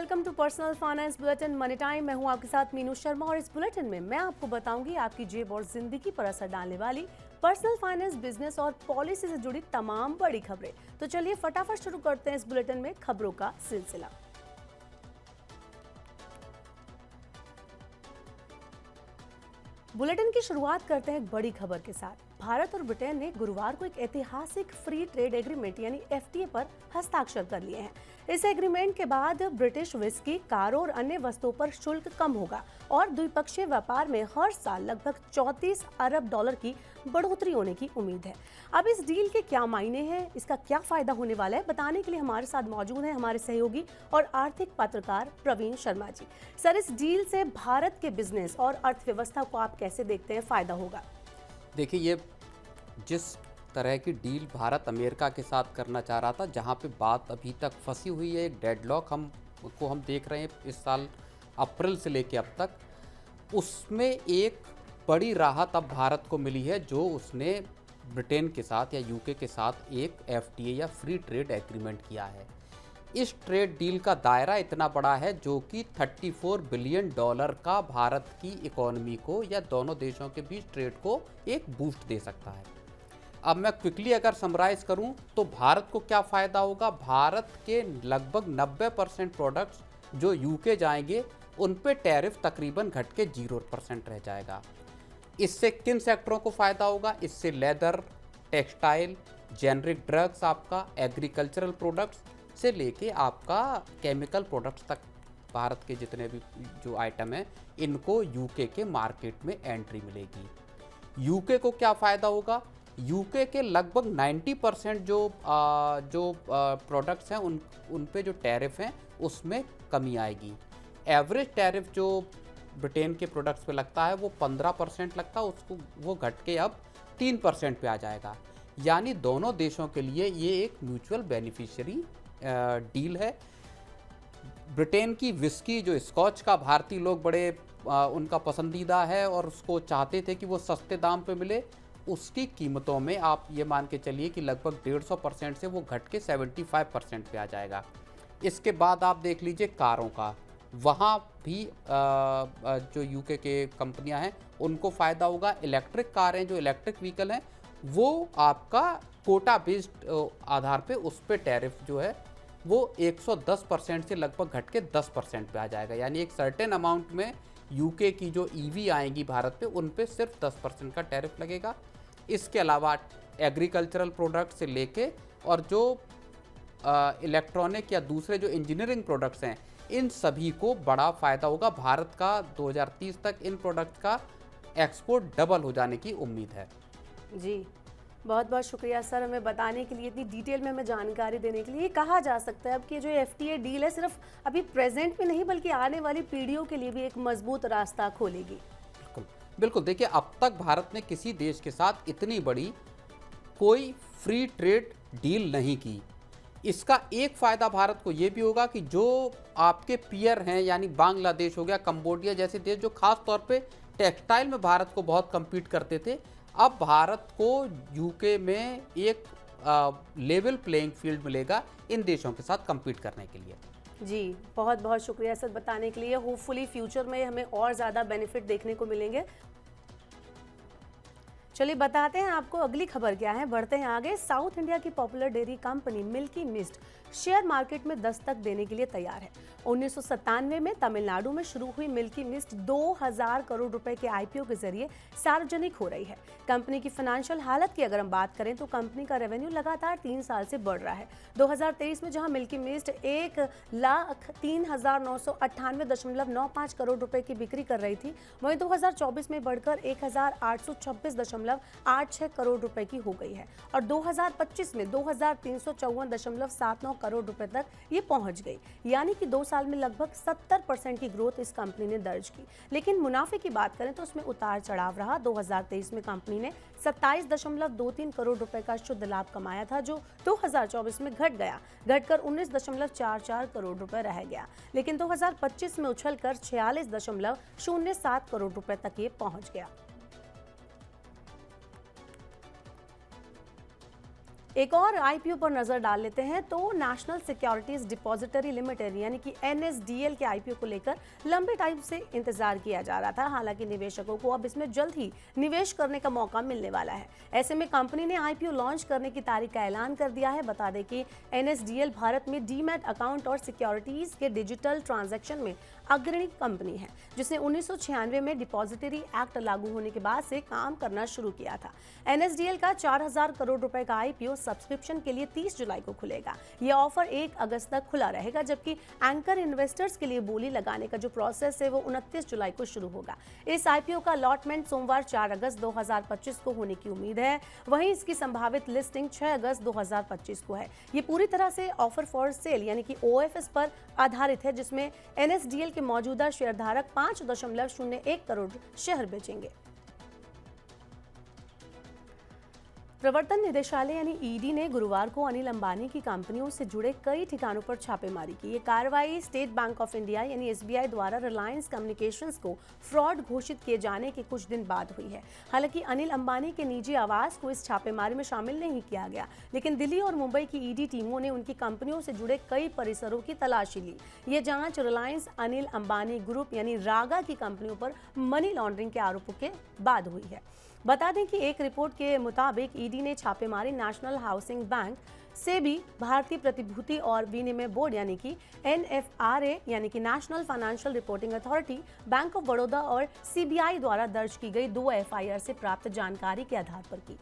Welcome to personal finance bulletin money time. मैं हूं आपके साथ मीनू शर्मा और इस बुलेटिन में मैं आपको बताऊंगी आपकी जेब और जिंदगी पर असर डालने वाली पर्सनल फाइनेंस, बिजनेस और पॉलिसी से जुड़ी तमाम बड़ी खबरें। तो चलिए फटाफट शुरू करते हैं इस बुलेटिन में खबरों का सिलसिला। बुलेटिन की शुरुआत करते हैं एक बड़ी खबर के साथ। भारत और ब्रिटेन ने गुरुवार को एक ऐतिहासिक फ्री ट्रेड एग्रीमेंट यानी एफटीए पर हस्ताक्षर कर लिए हैं। इस एग्रीमेंट के बाद ब्रिटिश विस्की, कारों और अन्य वस्तुओं पर शुल्क कम होगा और द्विपक्षीय व्यापार में हर साल लगभग 34 अरब डॉलर की बढ़ोतरी होने की उम्मीद है। अब इस डील के क्या मायने हैं, इसका क्या फायदा होने वाला है, बताने के लिए हमारे साथ मौजूद हैं हमारे सहयोगी और आर्थिक पत्रकार प्रवीण शर्मा जी। सर, इस डील से भारत के बिजनेस और अर्थव्यवस्था को आप कैसे देखते हैं फायदा होगा? देखिए, ये जिस तरह की डील भारत अमेरिका के साथ करना चाह रहा था, जहाँ पे बात अभी तक फंसी हुई है, एक डेडलॉक हम देख रहे हैं इस साल अप्रैल से लेके अब तक, उसमें एक बड़ी राहत अब भारत को मिली है जो उसने ब्रिटेन के साथ या यूके के साथ एक एफटीए या फ्री ट्रेड एग्रीमेंट किया है। इस ट्रेड डील का दायरा इतना बड़ा है जो कि 34 बिलियन डॉलर का भारत की इकोनॉमी को या दोनों देशों के बीच ट्रेड को एक बूस्ट दे सकता है। अब मैं क्विकली अगर समराइज करूं तो भारत को क्या फ़ायदा होगा। भारत के लगभग 90% प्रोडक्ट्स जो यूके जाएंगे उन पे टैरिफ तकरीबन घट के 0% रह जाएगा। इससे किन सेक्टरों को फ़ायदा होगा? इससे लेदर, टेक्सटाइल, जेनरिक ड्रग्स, आपका एग्रीकल्चरल प्रोडक्ट्स से लेके आपका केमिकल प्रोडक्ट्स तक भारत के जितने भी जो आइटम हैं इनको यूके के मार्केट में एंट्री मिलेगी। यूके को क्या फ़ायदा होगा? यूके के लगभग 90% जो प्रोडक्ट्स हैं उन पे जो टैरिफ हैं उसमें कमी आएगी। एवरेज टैरिफ जो ब्रिटेन के प्रोडक्ट्स पे लगता है वो 15% लगता है, उसको वो घट के अब 3% पे आ जाएगा। यानी दोनों देशों के लिए ये एक म्यूचुअल बेनिफिशियरी डील है। ब्रिटेन की विस्की जो स्कॉच का भारतीय लोग बड़े उनका पसंदीदा है और उसको चाहते थे कि वो सस्ते दाम पे मिले, उसकी कीमतों में आप ये मान के चलिए कि लगभग 150% से वो घट के 75% पे आ जाएगा। इसके बाद आप देख लीजिए कारों का, वहाँ भी जो यूके के कंपनियां हैं उनको फ़ायदा होगा। इलेक्ट्रिक कारें, जो इलेक्ट्रिक व्हीकल हैं, वो आपका कोटा बेस्ड आधार पे उस पर टैरिफ जो है वो 110% से लगभग घट के 10% पे आ जाएगा। यानी एक सर्टेन अमाउंट में यूके की जो ईवी आएंगी भारत पे उन पे सिर्फ 10% का टैरिफ लगेगा। इसके अलावा एग्रीकल्चरल प्रोडक्ट से लेके और जो इलेक्ट्रॉनिक या दूसरे जो इंजीनियरिंग प्रोडक्ट्स हैं इन सभी को बड़ा फ़ायदा होगा। भारत का 2030 तक इन प्रोडक्ट्स का एक्सपोर्ट डबल हो जाने की उम्मीद है। जी, बहुत बहुत शुक्रिया सर हमें बताने के लिए, इतनी डिटेल में हमें जानकारी देने के लिए। ये कहा जा सकता है अब कि जो एफटीए डील है सिर्फ अभी प्रेजेंट में नहीं बल्कि आने वाली पीढ़ियों के लिए भी एक मजबूत रास्ता खोलेगी। बिल्कुल बिल्कुल। देखिए, अब तक भारत ने किसी देश के साथ इतनी बड़ी कोई फ्री ट्रेड डील नहीं की। इसका एक फ़ायदा भारत को ये भी होगा कि जो आपके पीयर हैं, यानी बांग्लादेश हो गया, कंबोडिया जैसे देश जो खास तौर पे टेक्सटाइल में भारत को बहुत कम्पीट करते थे, अब भारत को यूके में एक लेवल प्लेइंग फील्ड मिलेगा इन देशों के साथ कम्पीट करने के लिए। जी, बहुत बहुत शुक्रिया सर बताने के लिए। होपफुली फ्यूचर में हमें और ज़्यादा बेनिफिट देखने को मिलेंगे। चलिए बताते हैं आपको अगली खबर क्या है। बढ़ते हैं आगे। साउथ इंडिया की popular dairy company milky mist share market में दस्तक देने के लिए तैयार है। 1997 में तमिलनाडु में शुरू हुई मिल्की मिस्ट 2000 करोड़ रुपए के आईपीओ के जरिए सार्वजनिक हो रही है। कंपनी की फाइनेंशियल हालत की अगर हम बात करें तो कंपनी का रेवेन्यू लगातार 3 साल से बढ़ रहा है। 2023 में जहां मिल्की मिस्ट 1,03,998.95 करोड़ रुपए की बिक्री कर रही थी, वहीं 2024 में बढ़कर 1,826.86 करोड़ रुपए की हो गई है और 2025 में 2,354.79 करोड़ रुपए तक ये पहुंच गई। यानी कि 2 साल में लगभग 70% की ग्रोथ इस कंपनी ने दर्ज की। लेकिन मुनाफे की बात करें तो उसमें उतार चढ़ाव रहा। 2023 में कंपनी ने 27.23 करोड़ रुपए का शुद्ध लाभ कमाया था, जो 2024 में घटकर 19.44 करोड़ रुपए रह गया। लेकिन 2025 में उछलकर 46.07 करोड़ रुपए तक ये पहुंच गया। एक और आईपीओ पर नजर डाल लेते हैं तो नेशनल सिक्योरिटीज डिपॉजिटरी लिमिटेड यानी कि एनएसडीएल के आईपीओ को लेकर लंबे टाइम से इंतजार किया जा रहा था। हालांकि निवेशकों को अब इसमें जल्द ही निवेश करने का मौका मिलने वाला है। ऐसे में कंपनी ने आईपीओ लॉन्च करने की तारीख का ऐलान कर दिया है। बता दें कि एनएसडीएल भारत में डीमैट अकाउंट और सिक्योरिटीज के डिजिटल ट्रांजैक्शन में अग्रणी कंपनी है, जिसने 1996 में डिपॉजिटरी एक्ट लागू होने के बाद से काम करना शुरू किया था। एनएसडीएल का 4000 करोड़ रुपए का आईपीओ सब्सक्रिप्शन के लिए 30 जुलाई को खुलेगा। यह ऑफर 1 अगस्त तक खुला रहेगा, जबकि एंकर इन्वेस्टर्स के लिए बोली लगाने का जो प्रोसेस है वो 29 जुलाई को शुरू होगा। इस आईपीओ का अलॉटमेंट सोमवार 4 अगस्त 2025 को होने की उम्मीद है। वहीं इसकी संभावित लिस्टिंग 6 अगस्त 2025 को है। ये पूरी तरह से ऑफर फॉर सेल यानी कि ओएफएस पर आधारित है, जिसमें एनएसडीएल के मौजूदा शेयरधारक 5.01 करोड़ शेयर बेचेंगे। प्रवर्तन निदेशालय यानी ईडी ने गुरुवार को अनिल अंबानी की कंपनियों से जुड़े कई ठिकानों पर छापेमारी की। ये कार्रवाई स्टेट बैंक ऑफ इंडिया यानी एसबीआई द्वारा रिलायंस कम्युनिकेशंस को फ्रॉड घोषित किए जाने के कुछ दिन बाद हुई है। हालांकि अनिल अंबानी के निजी आवास को इस छापेमारी में शामिल नहीं किया गया, लेकिन दिल्ली और मुंबई की ईडी टीमों ने उनकी कंपनियों से जुड़े कई परिसरों की तलाशी ली। ये जांच रिलायंस अनिल अंबानी ग्रुप यानी रागा की कंपनियों पर मनी लॉन्ड्रिंग के आरोपों के बाद हुई है। बता दें कि एक रिपोर्ट के मुताबिक ईडी ने छापेमारी नेशनल हाउसिंग बैंक, सेबी, भारतीय प्रतिभूति और विनिमय बोर्ड यानी कि एनएफआरए यानी कि national financial reporting authority, bank of Baroda और सीबीआई द्वारा दर्ज की गई 2 एफआईआर से प्राप्त जानकारी के आधार पर की।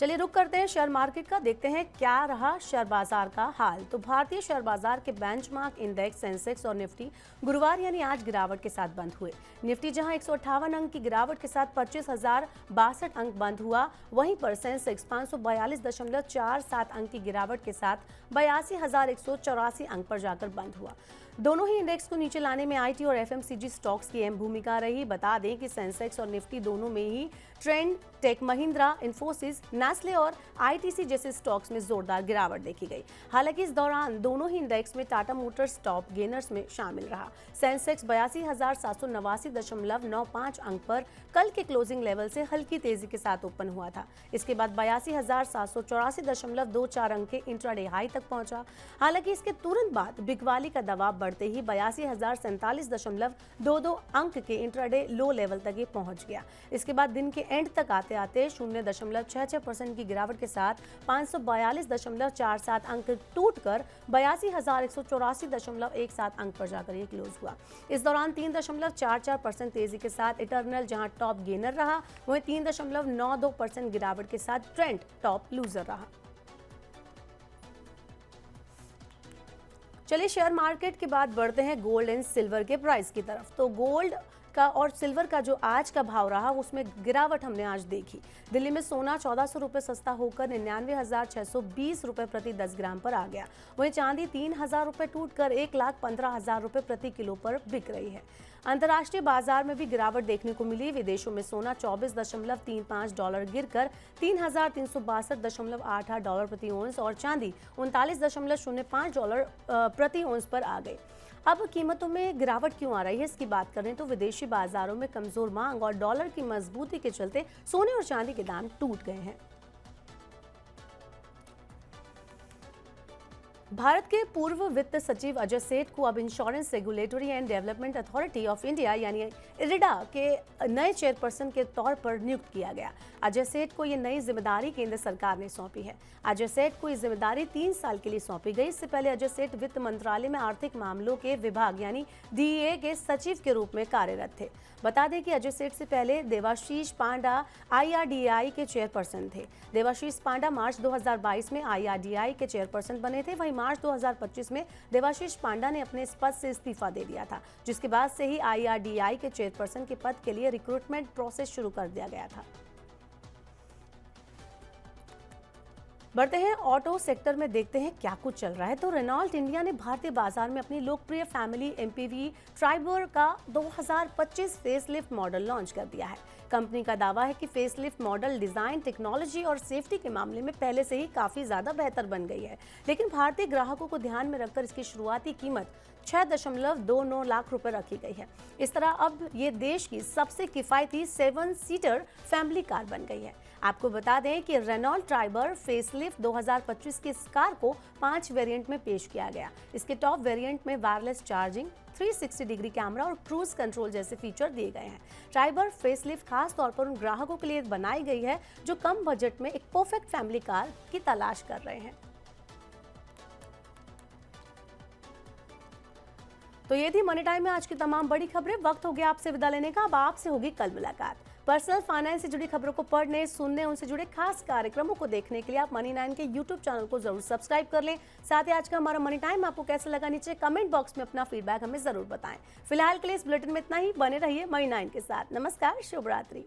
चलिए रुक करते हैं शेयर मार्केट का, देखते हैं क्या रहा शेयर बाजार का हाल। तो भारतीय शेयर बाजार के बेंचमार्क इंडेक्स सेंसेक्स और निफ्टी गुरुवार यानी आज गिरावट के साथ बंद हुए। निफ्टी जहां 158 अंक की गिरावट के साथ 25,062 अंक बंद हुआ, वहीं पर सेंसेक्स 542.47 अंक की गिरावट के साथ 82,184 अंक पर जाकर बंद हुआ। दोनों ही इंडेक्स को नीचे लाने में आईटी और एफएमसीजी स्टॉक्स की अहम भूमिका रही। बता दें कि सेंसेक्स और निफ्टी दोनों में ही trend, Tech Mahindra, Infosys, Nestle और आईटीसी जैसे स्टॉक्स में जोरदार गिरावट देखी गई। हालांकि इस दौरान दोनों ही इंडेक्स में टाटा मोटर्स टॉप गेनर्स में शामिल रहा। सेंसेक्स 82,789.95 अंक पर कल के क्लोजिंग लेवल से हल्की तेजी के साथ ओपन हुआ था। इसके बाद 82,784.24 अंक के इंट्राडे हाई तक पहुंचा। हालांकि इसके तुरंत बाद बिकवाली का दबाव बढ़ते ही 82,047.22 अंक के इंट्राडे लो लेवल तक ये पहुंच गया। इसके बाद दिन के एंड तक आते आते 0.66% की गिरावट के साथ 542.47 अंक टूटकर 82,184.17 अंक पर जाकर ये क्लोज हुआ। इस दौरान 3.44% तेजी के साथ इटर्नल जहां टॉप गेनर रहा, वहीं 3.92% गिरावट के साथ ट्रेंड टॉप लूजर रहा। चलिए शेयर मार्केट के बाद बढ़ते हैं गोल्ड एंड सिल्वर के प्राइस की तरफ। तो गोल्ड का और सिल्वर का जो आज का भाव रहा उसमें गिरावट हमने आज देखी। दिल्ली में सोना 1400 रुपये सस्ता होकर 99,620 रुपये प्रति 10 ग्राम पर आ गया। वहीं चांदी 3,000 रुपये टूटकर 1,15,000 रुपये प्रति किलो पर बिक रही है। अंतर्राष्ट्रीय बाजार में भी गिरावट देखने को मिली। विदेशों में सोना $24.35 गिरकर 3,362.88 डॉलर प्रति ओंस और चांदी $39.05 प्रति ओंस पर आ गई। अब कीमतों में गिरावट क्यों आ रही है, इसकी बात करें तो विदेशी बाजारों में कमजोर मांग और डॉलर की मजबूती के चलते सोने और चांदी के दाम टूट गए हैं। भारत के पूर्व वित्त सचिव अजय सेठ को अब insurance regulatory and development authority of India यानी इरिडा के नए चेयरपर्सन के तौर पर नियुक्त किया गया। अजय सेठ को ये नई जिम्मेदारी केंद्र सरकार ने सौंपी है। अजय सेठ को ये जिम्मेदारी 3 साल के लिए सौंपी गई। इससे पहले अजय सेठ वित्त मंत्रालय में आर्थिक मामलों के विभाग यानी डीए के सचिव के रूप में कार्यरत थे। बता दें कि अजय सेठ से पहले देवाशीष पांडा आईआरडीआई के चेयरपर्सन थे। देवाशीष पांडा मार्च 2022 में आईआरडीआई के चेयरपर्सन बने थे। वहीं मार्च 2025 में देवाशीष पांडा ने अपने इस पद से इस्तीफा दे दिया था, जिसके बाद से ही आईआरडीआई के चेयरपर्सन के पद के लिए रिक्रूटमेंट प्रोसेस शुरू कर दिया गया था। बढ़ते हैं ऑटो सेक्टर में, देखते हैं क्या कुछ चल रहा है। तो रेनॉल्ट इंडिया ने भारतीय बाजार में अपनी लोकप्रिय फैमिली एमपीवी ट्राइबर का 2025 फेसलिफ्ट मॉडल लॉन्च कर दिया है। कंपनी का दावा है कि फेसलिफ्ट मॉडल डिजाइन, टेक्नोलॉजी और सेफ्टी के मामले में पहले से ही काफी ज्यादा बेहतर बन गई है, लेकिन भारतीय ग्राहकों को ध्यान में रखकर इसकी शुरुआती कीमत 6.29 लाख रुपए रखी गई है। इस तरह अब ये देश की सबसे किफायती 7 सीटर फैमिली कार बन गई है। आपको बता दें कि रेनॉल्ट ट्राइबर फेसलिफ्ट 2025 की इस कार को 5 वेरिएंट में पेश किया गया। इसके टॉप वेरिएंट में वायरलेस चार्जिंग, 360 डिग्री कैमरा और क्रूज कंट्रोल जैसे फीचर दिए गए हैं। ट्राइबर फेसलिफ्ट खास तौर पर उन ग्राहकों के लिए बनाई गई है जो कम बजट में एक परफेक्ट फैमिली कार की तलाश कर रहे हैं। तो ये थी मनी टाइम में आज की तमाम बड़ी खबरें। वक्त हो गया आपसे विदा लेने का। अब आपसे होगी कल मुलाकात। पर्सनल फाइनेंस से जुड़ी खबरों को पढ़ने, सुनने, उनसे जुड़े खास कार्यक्रमों को देखने के लिए आप मनी 9 के YouTube चैनल को जरूर सब्सक्राइब कर लें। साथ ही आज का हमारा मनी टाइम आपको कैसा लगा, नीचे कमेंट बॉक्स में अपना फीडबैक हमें जरूर बताएं। फिलहाल के लिए इस बुलेटिन में इतना ही। बने रहिए मनी 9 के साथ। नमस्कार, शुभ रात्रि।